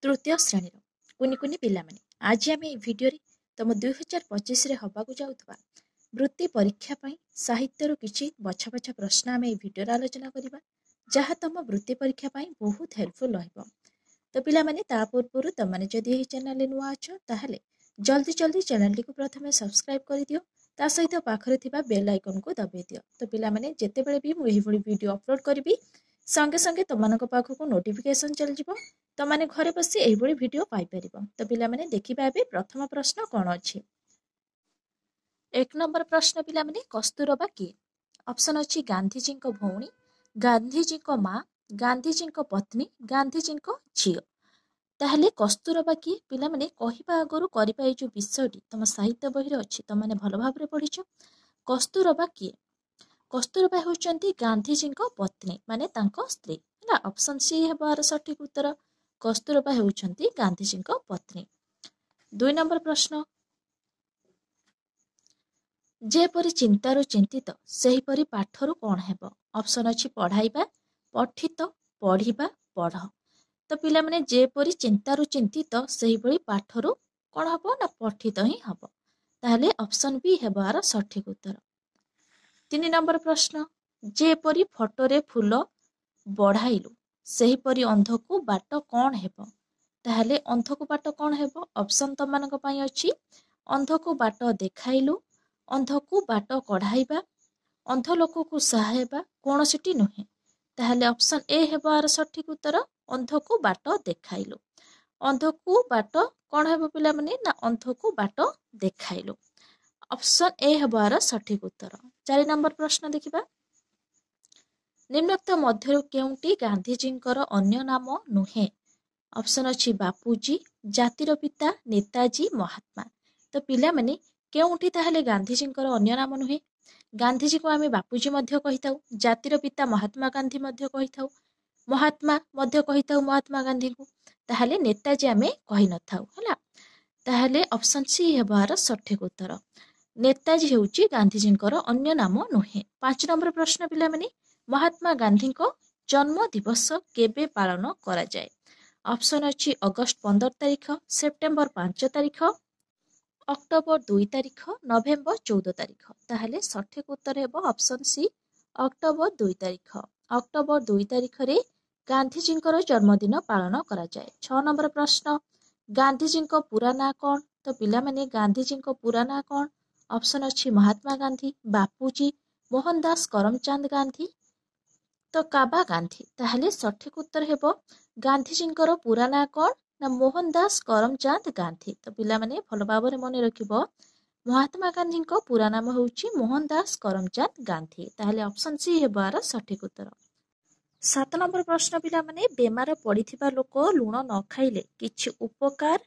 तृतीय श्रेणी कुनि कुनि पिला माने आज आम भिडियो तुम 2025 रे हवाकू जाउथबा वृत्ति परीक्षा पई साहित्य किछि बछा बछा प्रश्न आम भिडियो आलोचना करबा जहाँ तुम वृत्ति परीक्षा पई बहुत हेल्पफुल रहइबो। तो पिला माने ता पूर्व तुम माने जदि एही चैनल नुआ अछ ताहले जल्दी जल्दी चैनल टी को प्रथमे सब्सक्राइब कर दियो ता सहित पाखरे थिबा बेल आइकन को दबाई दियो। तो पिला माने जेतेबेले भी मु एही भली वीडियो अपलोड करबी संगे संगे तुमମାନଙ୍କ पाखକୁ नोटिफिकेशन चल जिवो तो माने घरे बसी एही भली वीडियो पाई परिबो। तो पिला माने देखिबा एबे प्रथम प्रश्न कोन अछि। एक नंबर प्रश्न पिला माने कस्तूरबा किए। ऑप्शन अछि गांधीजी को भौणी, गांधीजी को मां, गांधीजी को पत्नी, गांधीजी को झियो। ताहले कस्तूरबा किए पिला माने कहिबा आगरु करिबा ए जो विषयटी तम साहित्य बही रे अछि त माने भलो भाबरे पढिछो। कस्तूरबा किए कस्तूरबा होउचंती गांधीजी को पत्नी माने तांको स्त्री हला। ऑप्शन सी हेबार सठिक उत्तर कस्तूरबा होउचंती गांधीजी को पत्नी। 2 नंबर प्रश्न जेपरि चिंतारु चिंतित सेही परि पाठरु कोन हेबो। ऑप्शन अछि पढाइबा, पठित, पढिबा, पढ। तो पिला माने जेपरि चिंतारु चिंतित सेही परि पाठरु कोन हबो ना पठित ही हबो। ताहले ऑप्शन बी हेबार सठिक उत्तर। 3 नंबर प्रश्न जेपरि फोटोरे फूल बढ़ाइलु सेही परि अंधकु बाट कोन हेबो। ताहले अंधकु बाट कोन हेबो। ऑप्शन तो मानक पई अछि अंधकु बाट देखाइलु, अंधकु बाट कढाइबा, अंध लोककु सहायबा कोनोसिटी नुहे। ताहले ऑप्शन ए हेबार सठिक उत्तर अंधकु बाट देखाइलु। अंधकु बाट कोन हेबो पिला माने ना अंधकु बाट देखाइलु। ऑप्शन ए हेबार सठिक उत्तर। 4 नंबर प्रश्न देखिबा निम्नोक्त मध्यरु केउंटी गांधीजींकर अन्य नाम नुहे। ऑप्शन अछि बापूजी, जातिर पिता, नेताजी, महात्मा। तो पिला माने केउंटी ताहले गांधीजींकर अन्य नाम नुहे। गांधीजी को आमे बापूजी मध्य कहिताउ, जातिर पिता महात्मा गांधी मध्य कहिताउ, महात्मा मध्य कहिताउ महात्मा गांधी को। ताहले नेताजी आमे कहि नथाउ हला। ताहले ऑप्शन सी हेबार सठिक उत्तर नेताजी हेउची गांधीजींकर अन्य नाम नुहे। 5 नंबर प्रश्न पिला माने महात्मा गांधी को जन्म दिवस केबे पालन करा जाए। ऑप्शन अछि अगस्त 15 तारिख, सेप्टेम्बर 5 तारिख, अक्टोबर 2 तारिख, नवेम्बर 14 तारिख। ताहले सठिक उत्तर हेबो ऑप्शन सी अक्टोबर 2 तारिख। अक्टोबर 2 तारिख रे गांधीजींकर जन्मदिन पालन करा जाए। 6 नंबर प्रश्न गांधीजी को पूरा ना कोन। तो पिला माने गांधीजी को पूरा ना कोन। ऑप्शन अछि महात्मा गांधी, बापूजी, मोहनदास करमचंद गांधी, तो काबा गांधी। ताहले सठिक उत्तर हेबो गांधीजींकर पूरा ना कोन ना मोहनदास करमचंद गांधी। तो पिला माने भलो भाबरे मने रखिबो महात्मा गांधी को पूरा नाम होउची मोहनदास करमचंद गांधी। ताहले ऑप्शन सी हेबार सठिक उत्तर। 7 नंबर प्रश्न पिला माने बेमार पड़िथिबा लोक लूण न खाइले किछि उपकार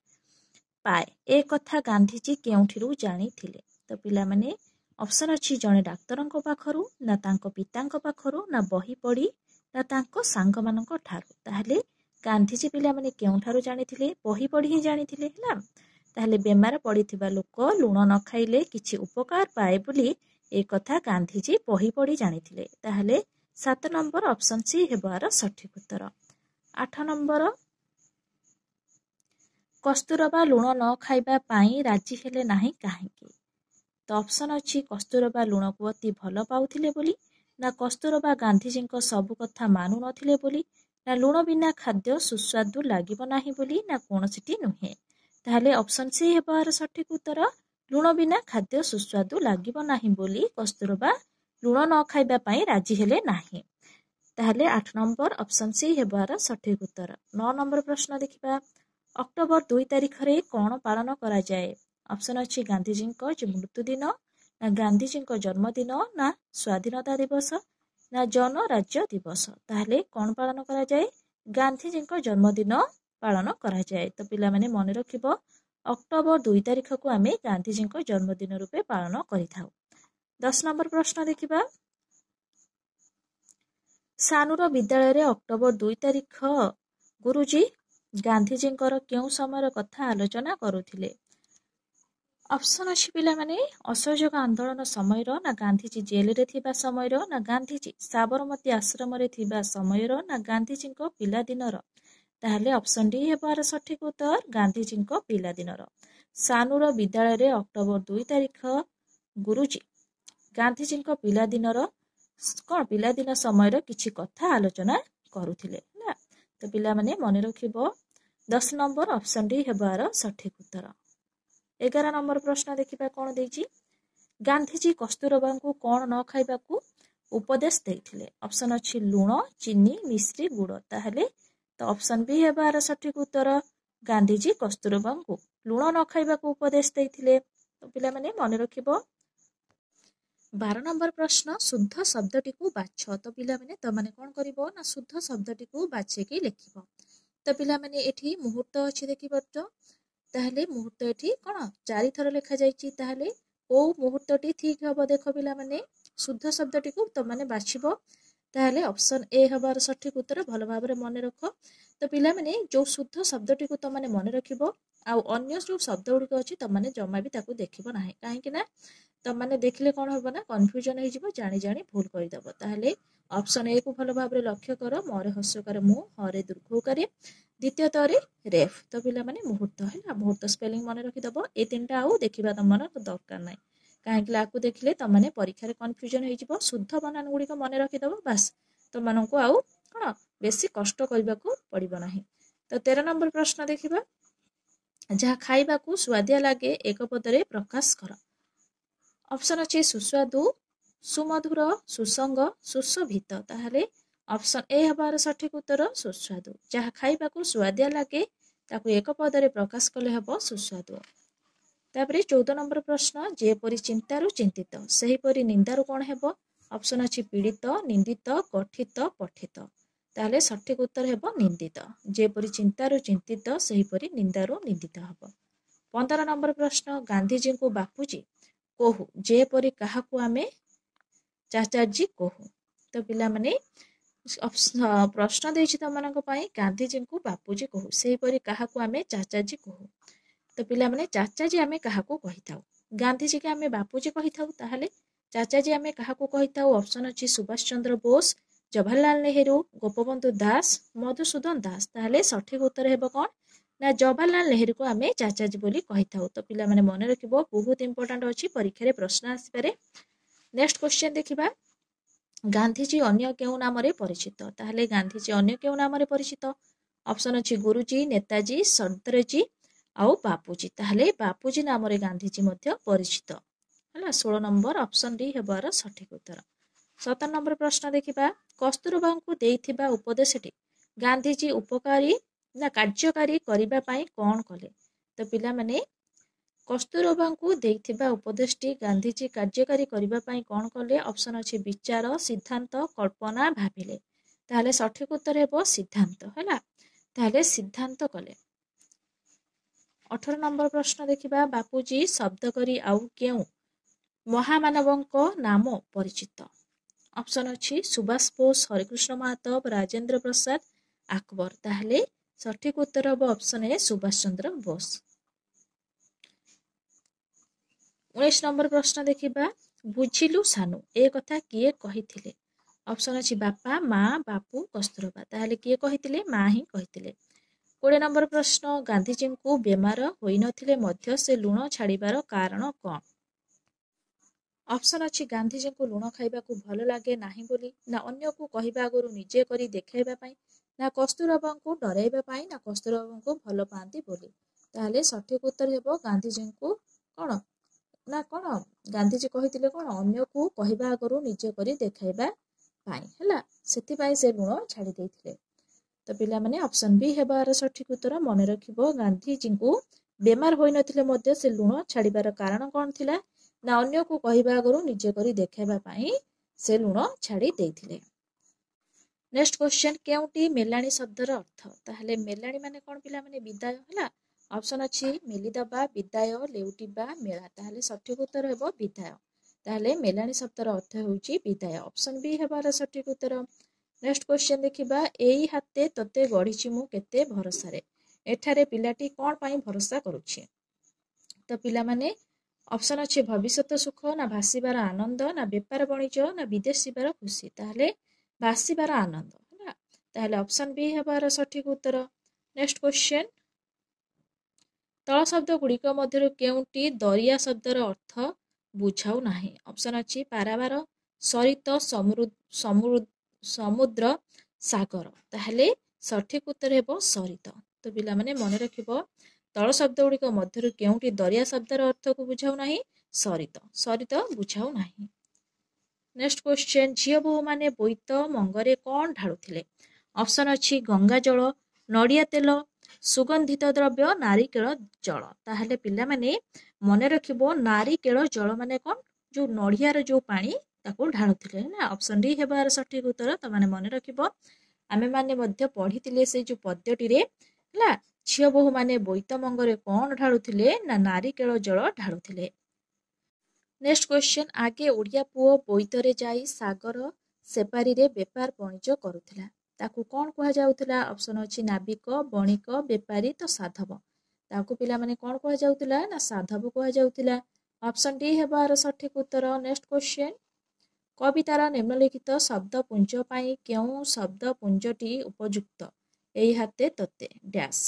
पाए ए कथा गांधीजी केउठिरु जानिथिले। तो पिला माने ऑप्शन अछि जणे डाक्तरंको पाखरु ना तांको पितांको पाखरु ना बही पढ़ी ना तांको सांग मानंको ठारू। ताहले गांधीजी पिला माने केउठारु जानिथिले बही पढ़ी ही जानिथिले हला। ताहले बेमार पड़िथिबा लोक लूण न खाइले किछि उपकार पाए बोली ए कथा गांधीजी बही पढ़ी जानिथिले। ताहले 7 नंबर ऑप्शन सी हेबार सठिक उत्तर। 8 नंबर कस्तूरबा लूण न खाइबा पाई राजी हेले नाही काहेकि। तो ऑप्शन अछि कस्तूरबा लूण को अति भल पाउथिले बोली ना कस्तूरबा गांधीजी को सब कथा मानु नथिले बोली ना लूण बिना खाद्य सुस्वादु लागिबो नाही बोली ना कोनोसिटी नुहे। ताहले ऑप्शन सी हेबार सठिक उत्तर लूण बिना खाद्य सुस्वादु लागिबो नाही बोली कस्तूरबा लूण न खाइबा पाई राजी हेले नाही। ताहले 8 नंबर ऑप्शन सी हेबार सठिक उत्तर। 9 नंबर प्रश्न देखिबा अक्टोबर 2 तारिख रे कोन पालन करा जाए। ऑप्शन अछि गांधीजी को मृत्यु दिन ना गांधीजी को जन्मदिन ना स्वाधीनता दिवस ना जन राज्य दिवस। ताहले कोन पालन करा जाए गांधीजी को जन्मदिन पालन करा जाए। तो पिला माने मने रखिबो अक्टोबर 2 तारिख को आमे गांधीजी को जन्मदिन रूपे पालन करिथाउ। 10 नंबर प्रश्न देखिबा सानुर विद्यालय रे अक्टोबर 2 तारिख गुरुजी गांधीजींकर केउ समय कथा आलोचना करुथिले। ऑप्शन अछि पिला माने असहयोग आंदोलन समय ना गांधीजी जेल रे थिबा समय ना गांधीजी साबरमती आश्रम रे थिबा समय ना गांधीजी को पिला दिनर ତାହେଲେ ଅପସନ ଡି ହେବାର ସଠିକ ଉତ୍ତର ଗାନ୍ଧିଜୀଙ୍କ ପିଲାଦିନର। ସାନୁର ବିଦ୍ୟାଳୟରେ ଅକ୍ଟୋବର 2 ତାରିଖ ଗୁରୁଜୀ ଗାନ୍ଧିଜୀଙ୍କ ପିଲାଦିନ ସମୟର କିଛି କଥା ଆଲୋଚନା କରୁଥିଲେ ହେଲା। ତ ପିଲାମାନେ ମନେ ରଖିବ 10 ନମ୍ବର ଅପସନ ଡି ହେବାର ସଠିକ ଉତ୍ତର। 11 ନମ୍ବର ପ୍ରଶ୍ନ ଦେଖିବା କଣ ଦେଇଛି। ଗାନ୍ଧିଜୀ କସ୍ତୁରବାଙ୍କୁ କଣ ନ ଖାଇବାକୁ ଉପଦେଶ ଦେଇଥିଲେ। ଅପସନ ଅଛି ଲୁଣ, ଚିନି, ମିଶ୍ରି, ଗୁଡ଼। ତାହେଲେ ତ ଅପସନ ବି ହେବାର ସଠିକ ଉତ୍ତର ଗାନ୍ଧିଜୀ କସ୍ତୁରବାଙ୍କୁ ଲୁଣ ନ ଖାଇବାକୁ ଉପଦେଶ ଦେଇଥିଲେ। ତ ପିଲାମାନେ ମନେ ରଖିବ। 12 ନମ୍ବର ପ୍ରଶ୍ନ ଶୁଦ୍ଧ ଶବ୍ଦଟିକୁ ବାଛ। ତ ପିଲାମାନେ ତମାନେ କଣ କରିବ ନା ଶୁଦ୍ଧ ଶବ୍ଦଟିକୁ ବାଛିକି ଲେଖିବ। ତ ପିଲାମାନେ ଏଠି ମୁହୂର୍ତ୍ତ ଅଛି ଦେଖିପାରୁଛ। ତାହେଲେ ମୁହୂର୍ତ୍ତ ଏଠି କଣ 4 ଥର ଲେଖାଯାଇଛି। ତାହେଲେ କୋଉ ମୁହୂର୍ତ୍ତଟି ଠିକ ହବ ଦେଖ ପିଲାମାନେ। ଶୁଦ୍ଧ ଶବ୍ଦଟିକୁ ତମାନେ ବାଛିବ। ତାହେଲେ ଅପସନ ଏ ହେବାର ସଠିକ ଉତ୍ତର ଭଲ ଭାବରେ ମନେ ରଖ। ତ ପିଲାମାନେ ଯୋଉ ଶୁଦ୍ଧ ଶବ୍ଦଟିକୁ ତମାନେ ମନେ ରଖିବ ଆଉ ଅନ୍ୟ ଯୋଉ ଶବ୍ଦ ଗୁଡ଼ିକ ଅଛି ତମାନେ ଜମା ବି ତାକୁ ଦେଖିବ ନାହିଁ। କାହିଁକି ନା ତମାନେ ଦେଖିଲେ କଣ ହବ ନା କନଫ୍ୟୁଜନ ହେଇଯିବ, ଜାଣି ଜାଣି ଭୁଲ କରିଦବ। ତାହେଲେ ଅପସନ ଏ କୁ ଭଲ ଭାବରେ ଲକ୍ଷ୍ୟ କର। ମରେ ହସ୍ୟକାରେ ମୁଁ, ହରେ ଦୀର୍ଘଉକାରେ, ଦ୍ୱିତୀୟତରେ ରେଫ। ତ ପିଲାମାନେ ମୁହୂର୍ତ୍ତ ହେଲା। ମୁହୂର୍ତ୍ତ ସ୍ପେଲିଂ ମନେ ରଖିଦବ। ଏ ତିନିଟା ଆଉ ଦେଖିବା ତମର ଦରକାର ନାହିଁ। କାହିଁକି ଆକୁ ଦେଖିଲେ ତମାନେ ପରୀକ୍ଷାରେ କନଫ୍ୟୁଜନ ହେଇଯିବ। ଶୁଦ୍ଧ ବନାନ ଗୁଡ଼ିକ ମନେ ରଖିଦବ ବାସ୍। ତମାନଙ୍କୁ ଆଉ କଣ ବେଶୀ କଷ୍ଟ କରିବାକୁ ପଡିବ ନାହିଁ। ତ 13 ନମ୍ବର ପ୍ରଶ୍ନ ଦେଖିବା। ଯାହା ଖାଇବାକୁ ସୁଆଦିଆ ଲାଗେ ଏକ ପଦରେ ପ୍ରକାଶ କର। ଅପସନ ଅଛି ସୁସ୍ୱାଦୁ, ସୁମଧୁର, ସୁସଙ୍ଗ, ସୁଶୋଭିତ। ତାହେଲେ ଅପସନ ଏ ହେବାର ସଠିକ ଉତ୍ତର ସୁସ୍ୱାଦୁ। ଯାହା ଖାଇବାକୁ ସୁଆଦିଆ ଲାଗେ ତାକୁ ଏକ ପଦରେ ପ୍ରକାଶ କଲେ ହେବ ସୁସ୍ୱାଦୁ। ତାପରେ 14 ନମ୍ବର ପ୍ରଶ୍ନ ଯେପରି ଚିନ୍ତାରୁ ଚିନ୍ତିତ ସେହିପରି ନିନ୍ଦାରୁ କଣ ହେବ। ଅପସନ ଅଛି ପୀଡ଼ିତ, ନିନ୍ଦିତ, ଗଠିତ, ପଠିତ। ତାହେଲେ ସଠିକ ଉତ୍ତର ହେବ ନିନ୍ଦିତ। ଯେପରି ଚିନ୍ତାରୁ ଚିନ୍ତିତ ସେହିପରି ନିନ୍ଦାରୁ ନିନ୍ଦିତ ହେବ। 15 ନମ୍ବର ପ୍ରଶ୍ନ ଗାନ୍ଧିଜୀଙ୍କୁ ବାପୁଜୀ କହୁ ଯେପରି କାହାକୁ ଆମେ ଚାଚାଜୀ କହୁ। ତ ପିଲାମାନେ ପ୍ରଶ୍ନ ଦେଇଛି ତମାନଙ୍କ ପାଇଁ ଗାନ୍ଧିଜୀଙ୍କୁ ବାପୁଜୀ କହୁ ସେହିପରି କାହାକୁ ଆମେ ଚାଚାଜୀ କହୁ। ତ ପିଲାମାନେ ଚାଚାଜୀ ଆମେ କାହାକୁ କହିଥାଉ, ଗାନ୍ଧିଜୀକି ଆମେ ବାପୁଜୀ କହିଥାଉ। ତାହେଲେ ଚାଚାଜୀ ଆମେ କାହାକୁ କହିଥାଉ। ଅପସନ ଅଛି ସୁଭାଷ ଚନ୍ଦ୍ର ବୋଷ, ଜବାହରଲାଲ ନେହେରୁ, ଗୋପବନ୍ଧୁ ଦାସ, ମଧୁସୂଦନ ଦାସ। ତାହେଲେ ସଠିକ ଉତ୍ତର ହେବ କଣ ନା ଜବାହରଲାଲ ନେହେରୁକୁ ଆମେ ଚାଚାଜୀ ବୋଲି କହିଥାଉ। ତ ପିଲାମାନେ ମନେ ରଖିବ, ବହୁତ ଇମ୍ପୋର୍ଟାଣ୍ଟ ଅଛି, ପରୀକ୍ଷାରେ ପ୍ରଶ୍ନ ଆସିପାରେ। ନେକ୍ସଟ କ୍ୱେଶ୍ଚନ ଦେଖିବା। ଗାନ୍ଧିଜୀ ଅନ୍ୟ କେଉଁ ନାମରେ ପରିଚିତ। ତାହେଲେ ଗାନ୍ଧିଜୀ ଅନ୍ୟ କେଉଁ ନାମରେ ପରିଚିତ। ଅପସନ ଅଛି ଗୁରୁଜୀ, ନେତାଜୀ, ସର୍ଦ୍ଦାରଜୀ ଆଉ ବାପୁଜୀ। ତାହେଲେ ବାପୁଜୀ ନାମରେ ଗାନ୍ଧିଜୀ ମଧ୍ୟ ପରିଚିତ ହେଲା। 16 ନମ୍ବର ଅପସନ ଡି ହେବାର ସଠିକ ଉତ୍ତର। 17 ନମ୍ବର ପ୍ରଶ୍ନ ଦେଖିବା। କସ୍ତୁରବାଙ୍କୁ ଦେଇଥିବା ଉପଦେଶଟି ଗାନ୍ଧିଜୀ ଉପକାରୀ ନା କାର୍ଯ୍ୟକାରୀ କରିବା ପାଇଁ କଣ କଲେ। ତ ପିଲାମାନେ କସ୍ତୁରବାଙ୍କୁ ଦେଇଥିବା ଉପଦେଶଟି ଗାନ୍ଧିଜୀ କାର୍ଯ୍ୟକାରୀ କରିବା ପାଇଁ କଣ କଲେ। ଅପସନ ଅଛି ବିଚାର, ସିଦ୍ଧାନ୍ତ, କଳ୍ପନା, ଭାବିଲେ। ତାହେଲେ ସଠିକ ଉତ୍ତର ହେବ ସିଦ୍ଧାନ୍ତ ହେଲା। ତାହେଲେ ସିଦ୍ଧାନ୍ତ କଲେ। 18 ନମ୍ବର ପ୍ରଶ୍ନ ଦେଖିବା। ବାପୁଜୀ ଶବ୍ଦ କରି ଆଉ କେଉଁ ମହାମାନବଙ୍କ ନାମ ପରିଚିତ। ଅପସନ ଅଛି ସୁଭାଷ ବୋଷ, ହରେକୃଷ୍ଣ ମହାତାବ, ରାଜେନ୍ଦ୍ର ପ୍ରସାଦ, ଆକବର। ତାହେଲେ ସଠିକ ଉତ୍ତର ହେବ ଅପସନ ଏ ସୁଭାଷ ଚନ୍ଦ୍ର ବୋଷ। 19 ନମ୍ବର ପ୍ରଶ୍ନ ଦେଖିବା। ବୁଝିଲୁ ସାନୁ ଏ କଥା କିଏ କହିଥିଲେ। ଅପସନ ଅଛି ବାପା, ମା, ବାପୁ, କସ୍ତୁରବା। ତାହେଲେ କିଏ କହିଥିଲେ, ମା ହିଁ କହିଥିଲେ। 20 ନମ୍ବର ପ୍ରଶ୍ନ ଗାନ୍ଧିଜୀଙ୍କୁ ବେମାର ହୋଇନଥିଲେ ମଧ୍ୟ ସେ ଲୁଣ ଛାଡ଼ିବାର କାରଣ କଣ। ଅପସନ ଅଛି ଗାନ୍ଧିଜୀଙ୍କୁ ଲୁଣ ଖାଇବାକୁ ଭଲ ଲାଗେ ନାହିଁ ବୋଲି, ନା ଅନ୍ୟକୁ କହିବା ଆଗରୁ ନିଜେ କରି ଦେଖାଇବା ପାଇଁ, ନା କସ୍ତୁରବାଙ୍କୁ ଡରାଇବା ପାଇଁ, ନା କସ୍ତୁରବାଙ୍କୁ ଭଲ ପାଆନ୍ତି ବୋଲି। ତାହେଲେ ସଠିକ ଉତ୍ତର ହେବ ଗାନ୍ଧିଜୀଙ୍କୁ କଣ ନା କଣ ଗାନ୍ଧିଜୀ କହିଥିଲେ କଣ ଅନ୍ୟକୁ କହିବା ଆଗରୁ ନିଜେ କରି ଦେଖାଇବା ପାଇଁ ହେଲା। ସେଥିପାଇଁ ସେ ଲୁଣ ଛାଡ଼ି ଦେଇଥିଲେ। ତ ପିଲାମାନେ ଅପସନ ବି ହେବାର ସଠିକ ଉତ୍ତର ମନେ ରଖିବ। ଗାନ୍ଧିଜୀଙ୍କୁ ବେମାର ହୋଇନଥିଲେ ମଧ୍ୟ ସେ ଲୁଣ ଛାଡ଼ିବାର କାରଣ କଣ ଥିଲା ନା ଅନ୍ୟକୁ କହିବା ଆଗରୁ ନିଜେ କରି ଦେଖାଇବା ପାଇଁ ସେ ଲୁଣ ଛାଡ଼ି ଦେଇଥିଲେ। ନେକ୍ସଟ କ୍ୱେଶ୍ଚନ କେଉଁଟି ମେଲାଣି ଶବ୍ଦର ଅର୍ଥ। ତାହେଲେ ମେଲାଣି ମାନେ କଣ ପିଲାମାନେ ବିଦାୟ ହେଲା। ଅପସନ ଅଛି ମେଲିଦବା, ବିଦାୟ, ଲେଉଟିବା, ମେଳା। ତାହେଲେ ସଠିକ ଉତ୍ତର ହେବ ବିଦାୟ। ତାହେଲେ ମେଲାଣି ଶବ୍ଦର ଅର୍ଥ ହେଉଛି ବିଦାୟ। ଅପସନ ବି ହେବାର ସଠିକ ଉତ୍ତର। ନେକ୍ସଟ କ୍ୱେଶ୍ଚନ ଦେଖିବା। ଏଇ ହାତେ ତତେ ଗଢ଼ିଛି ମୁଁ କେତେ ଭରସାରେ। ଏଠାରେ ପିଲାଟି କଣ ପାଇଁ ଭରସା କରୁଛି। ତ ପିଲାମାନେ ଅପସନ ଅଛି ଭବିଷ୍ୟତ ସୁଖ, ନା ଭାସିବାର ଆନନ୍ଦ, ନା ବେପାର ବାଣିଜ୍ୟ, ନା ବିଦେଶ ଯିବାର ଖୁସି। ତାହେଲେ ଭାସିବାର ଆନନ୍ଦ ହେଲା। ତାହେଲେ ଅପସନ ବି ହେବାର ସଠିକ ଉତ୍ତର। नेक्स्ट क्वेश्चन तल शब्द गुड़िक मध्य केउटी दरिया शब्दर अर्थ बुझाऊ नाही ऑप्शन अच्छी पारावार सरित समुद्र सागर ताहले सठिक उत्तर हेबो सरित। तो पिला माने मन रखिबो तल शब्द गुड़िक मध्य केउटी दरिया शब्दर अर्थ को बुझाऊ नाही सरित सरित बुझाऊ नाही। नेक्स्ट क्वेश्चन झियो बोहू माने बोईत मंगरे कौन ढाळुथिले ऑप्शन अच्छी गंगा जल नड़िया तेल सुगंधित द्रव्य नारिकेल जल ताहले पिला माने मन रखिबो नारिकेल जल माने कौन जो नड़ियार जो पानी ताको ढाळुथिले ना ऑप्शन डी हेबार सठिक उत्तर। तो माने मन रखिबो आमे माने मध्य पढ़िथिले से जो पद्यटी रे हला झियो बोहू माने बोईत मंगरे कौन ढाळुथिले ना नारिकेल जल ढाळुथिले। नेक्स्ट क्वेश्चन आगे ओडिया पुओ बोईतरे जाई सागर सेपारी रे बेपार वाणिज्य करुथिला ताकू कौन कुहा जाउथिला ऑप्शन अछि नाविक बणिक बेपारी तो साधव ताकू पिला माने कौन कुहा जाउथिला ना साधव कुहा जाउथिला ऑप्शन डी हेबार सठिक उत्तर। नेक्स्ट क्वेश्चन कवितार निम्नलिखित शब्द पुंज पाई केउ शब्द पुंजटी उपयुक्त एई हाते तते डैश।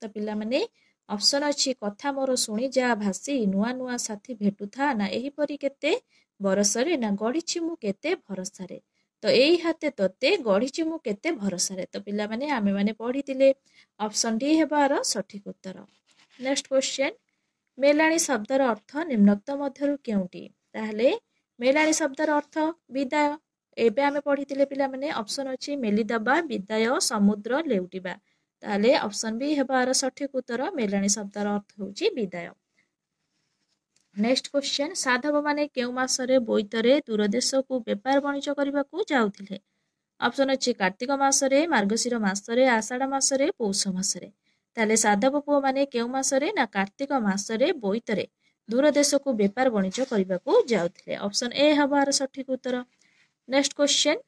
तो पिला माने ऑप्शन अच्छी कथा मोर शुणी जा भासी नुआ नुआ साथी भेटुथा ना एहीपरि केते बरसरे ना गढ़िछि मु केते भरसारे तो एई हाते तते गढ़िछि मु केते भरसारे। तो पिला माने आमे माने पढ़िथिले ऑप्शन डी हेबार सठिक उत्तर। नेक्स्ट क्वेश्चन मेलाणी शब्दर अर्थ निम्नोक्त मध्यरु केउटी ताहले मेलाणी शब्दर अर्थ विदाय एबे आमे पढ़िथिले पिला माने ऑप्शन अच्छी मेलिदबा विदाय समुद्र लेउटिबा ताहले ऑप्शन बी हेबार सठिक उत्तर मेलाणी शब्दर अर्थ होची विदाय। नेक्स्ट क्वेश्चन साधव माने केउ मासरे बोईतरे दूरदेश को व्यापार वाणिज्य करबा को जाउथिले ऑप्शन अछि कार्तिक मासरे मार्गशीर मासरे आषाढ़ मासरे पौष मासरे ताले साधव पुओ माने केउ मासरे ना कार्तिक मासरे बोईतरे दूरदेश को व्यापार वाणिज्य करबा को जाउथिले ऑप्शन ए हेबार सठिक उत्तर। नेक्स्ट क्वेश्चन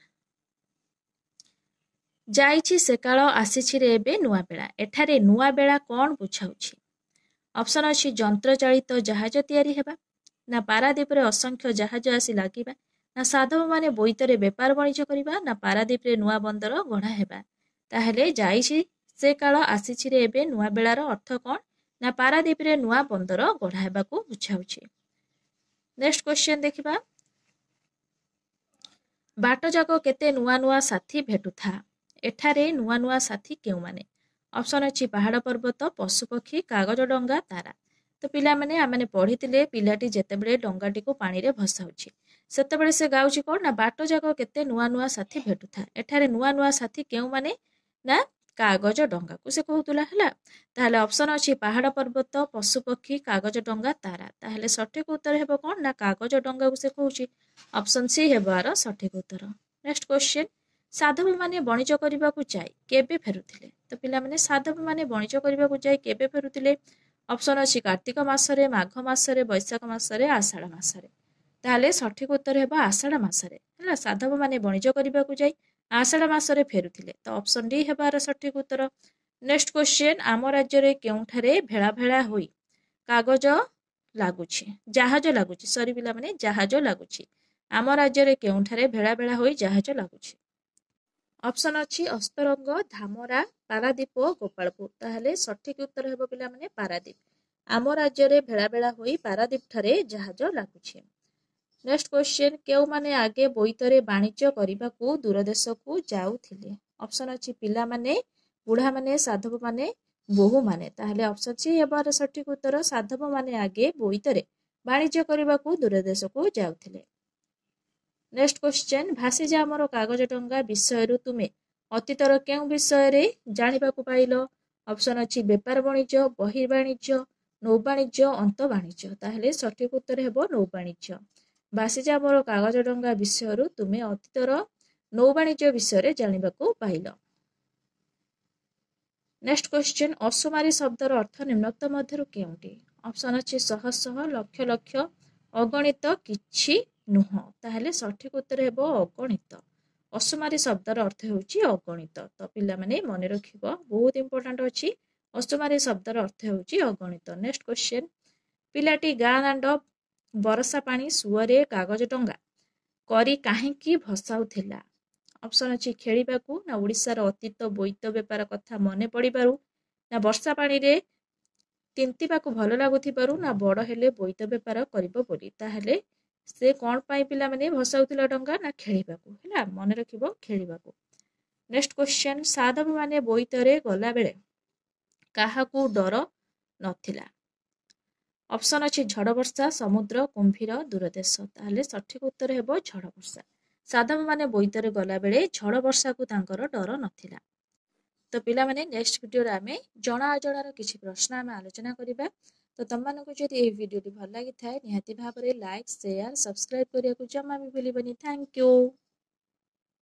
जाइछि से काल आसीछि रे एबे नुआ बेला एठारे नुआ बेला कौन बुझाउछि ऑप्शन अछि यंत्र चालित जहाज तैयारी हेबा ना पारादीप रे असंख्य जहाज आसी लागिबा ना साधव माने बोईतरे व्यापार वाणिज्य करिबा ना पारादीप रे नुआ बंदर गढ़ा हेबा ताहेले जाइछि से काल आसीछि रे एबे नुआ बेलार अर्थ कौन ना पारादीप रे नुआ बंदर गढ़ा हेबा को बुझाउछि। नेक्स्ट क्वेश्चन देखिबा बाट जाको केते नुआ नुआ साथी भेटुथा एठारे नुआ नुआ साथी केउ माने ऑप्शन अछि पहाड़ पर्वत पशुपक्षी कागज डंगा तारा। तो पिला माने आमाने पढ़िथिले पिलाटी जेतेबेले डंगाटी को पानी रे भसाउछि सेतेबेले से गाउछि कोन ना बाट जाको केते नुआ नुआ साथी भेटुथा एठारे नुआ नुआ साथी केउ माने ना कागज डंगा को से कहउतला हला ताहले ऑप्शन अछि पहाड़ पर्वत पशुपक्षी कागज डंगा तारा ताहले सठिक उत्तर हेबो कोन ना कागज डंगा को से कहउछि ऑप्शन सी हेबार सठिक उत्तर। नेक्स्ट क्वेश्चन साधव माने वाणिज्य करबा को जाय केबे फेरुथिले तो पिला माने साधव माने वाणिज्य करबा को जाय केबे फेरुथिले ऑप्शन अछि कार्तिक मासरे माघ मासरे वैशाख मासरे आषाढ़ मासरे ताहले सठिक उत्तर हेबा आषाढ़ मासरे हला साधव माने वाणिज्य करबा को जाय आषाढ़ मासरे फेरुथिले तो ऑप्शन डी हेबार सठिक उत्तर। नेक्स्ट क्वेश्चन आम राज्य रे केउठारे भेळा भेळा होई कागज लागुछि जहाज लागुछि सॉरी पिला माने जहाज लागुछि आम राज्य रे केउठारे भेळा भेळा होई जहाज लागुछि ऑप्शन अच्छी अस्तरंग धामरा पारादीप गोपालपुर ताहले सठिक उत्तर हेबो पिला माने पारादीप आम राज्य रे भेळा भेळा होई पारादीप ठारे जहाज लागुछि। नेक्स्ट क्वेश्चन केउ माने आगे बोईतरे वाणिज्य करबा को दूरदेश को जाउथिले ऑप्शन अच्छी पिला माने बुढ़ा माने साधव माने बोहू माने ताहले ऑप्शन सी हेबार सठिक उत्तर साधव माने आगे बोईतरे वाणिज्य करबा को दूरदेश को जाउथिले। नेक्स्ट क्वेश्चन भासी जा हमर कागज डंगा विषय तुमे अतीतर केउ विषय रे जानिबा को पाइलो ऑप्शन अछि व्यापार वाणिज्य बहिर्वाणिज्य नौवाणिज्य अंत वाणिज्य ताहले सठिक उत्तर हेबो नौवाणिज्य भासी जा हमर कागज डंगा विषय तुमे अतीतर नौवाणिज्य विषय रे जानिबा को पाइलो। नेक्स्ट क्वेश्चन असुमारी शब्दर अर्थ निम्नोक्त मध्यरु केउटी ऑप्शन अछि शह शह लक्ष लक्ष अगणित किछि नुह ताहले सठिक उत्तर हेबो अगणित असुमारी शब्दर अर्थ होउची अगणित। तो पिला माने मने रखिबो बहुत इंपोर्टेंट अछि असुमारी शब्दर अर्थ होउची अगणित। नेक्स्ट क्वेश्चन पिलाटी गाँ दांड बरसा पानी सुअरे कागज डंगा करी काहेकी भसाउथिला ऑप्शन अछि खेलिबाकू ना ओडिसा रो अतीत बोईत व्यापार कथा मने पड़िबारु ନା ବର୍ଷା ପାଣିରେ ତିନ୍ତିବାକୁ ଭଲ ଲାଗୁଥିବାରୁ ନା ବଡ଼ ହେଲେ ବୋଇତ ବେପାର କରିବ ବୋଲି। ତାହେଲେ ସେ କ'ଣ ପାଇଁ ପିଲାମାନେ ଭସାଉଥିଲା ଡଙ୍ଗା? ନା ଖେଳିବାକୁ। ହେଲା, ମନେ ରଖିବ ଖେଳିବାକୁ। ନେକ୍ସଟ କ୍ୱେଶ୍ଚନ୍, ସାଧବମାନେ ବୋଇତରେ ଗଲାବେଳେ କାହାକୁ ଡର ନଥିଲା? ଅପସନ୍ ଅଛି ଝଡ଼ ବର୍ଷା, ସମୁଦ୍ର, କୁମ୍ଭୀର, ଦୂରଦେଶ। ତାହେଲେ ସଠିକ ଉତ୍ତର ହେବ ଝଡ଼ ବର୍ଷା। ସାଧବମାନେ ବୋଇତରେ ଗଲାବେଳେ ଝଡ଼ ବର୍ଷାକୁ ତାଙ୍କର ଡର ନଥିଲା। ତ ପିଲାମାନେ ନେକ୍ସଟ ଭିଡ଼ିଓରେ ଆମେ ଜଣା ଅଜଣାର କିଛି ପ୍ରଶ୍ନ ଆମେ ଆଲୋଚନା କରିବା। ତ ତମମାନଙ୍କୁ ଯଦି ଏହି ଭିଡ଼ିଓଟି ଭଲ ଲାଗିଥାଏ ନିହାତି ଭାବରେ ଲାଇକ୍, ସେୟାର, ସବସ୍କ୍ରାଇବ୍ କରିବାକୁ ଜମା ବି ଭୁଲିବନି। Thank you.